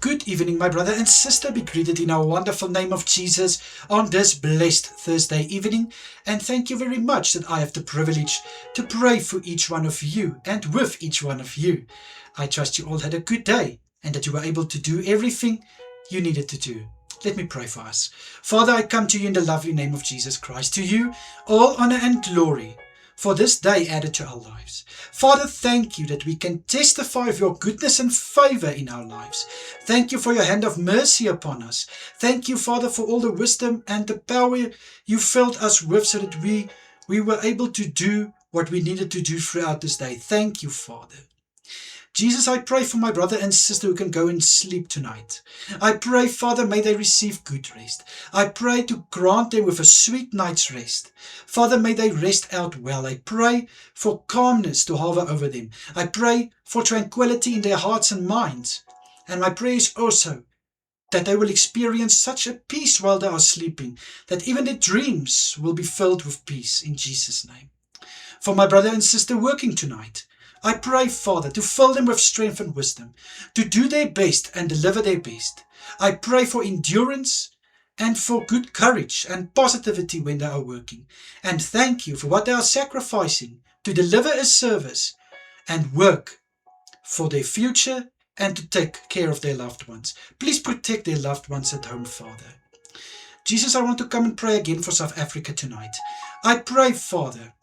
Good evening, my brother and sister. Be greeted in our wonderful name of Jesus on this blessed Thursday evening. And thank you very much that I have the privilege to pray for each one of you and with each one of you. I trust you all had a good day and that you were able to do everything you needed to do. Let me pray for us. Father, I come to you in the lovely name of Jesus Christ. To you, all honor and glory for this day added to our lives. Father, thank you that we can testify of your goodness and favor in our lives. Thank you for your hand of mercy upon us. Thank you, Father, for all the wisdom and the power you filled us with so that we were able to do what we needed to do throughout this day. Thank you, Father. Jesus, I pray for my brother and sister who can go and sleep tonight. I pray, Father, may they receive good rest. I pray to grant them with a sweet night's rest. Father, may they rest out well. I pray for calmness to hover over them. I pray for tranquility in their hearts and minds. And my prayer is also that they will experience such a peace while they are sleeping, that even their dreams will be filled with peace in Jesus' name. For my brother and sister working tonight, I pray, Father, to fill them with strength and wisdom, to do their best and deliver their best. I pray for endurance and for good courage and positivity when they are working. And thank you for what they are sacrificing to deliver a service and work for their future and to take care of their loved ones. Please protect their loved ones at home, Father. Jesus, I want to come and pray again for South Africa tonight. I pray, Father,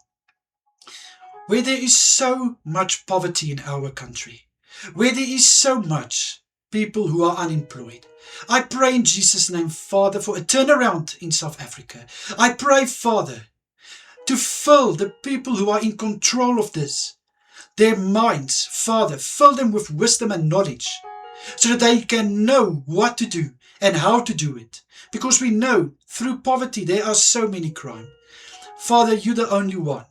where there is so much poverty in our country, where there is so much people who are unemployed. I pray in Jesus' name, Father, for a turnaround in South Africa. I pray, Father, to fill the people who are in control of this, their minds, Father, fill them with wisdom and knowledge so that they can know what to do and how to do it. Because we know through poverty there are so many crimes. Father, you're the only one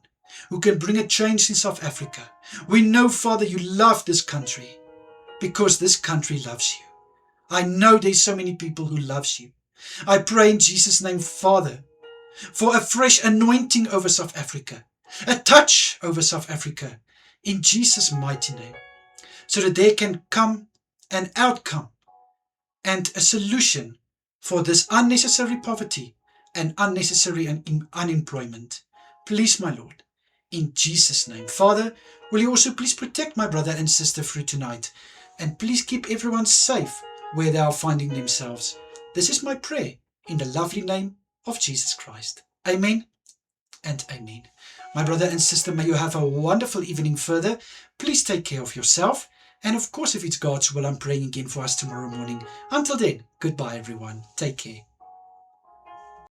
who can bring a change in South Africa. We know, Father, you love this country because this country loves you. I know there's so many people who loves you. I pray in Jesus' name, Father, for a fresh anointing over South Africa, a touch over South Africa in Jesus' mighty name, so that there can come an outcome and a solution for this unnecessary poverty and unnecessary unemployment. Please, my Lord, in Jesus' name. Father, will you also please protect my brother and sister through tonight, and please keep everyone safe where they are finding themselves. This is my prayer in the lovely name of Jesus Christ. Amen and amen. My brother and sister, may you have a wonderful evening further. Please take care of yourself. And of course, if it's God's will, I'm praying again for us tomorrow morning. Until then, goodbye everyone. Take care.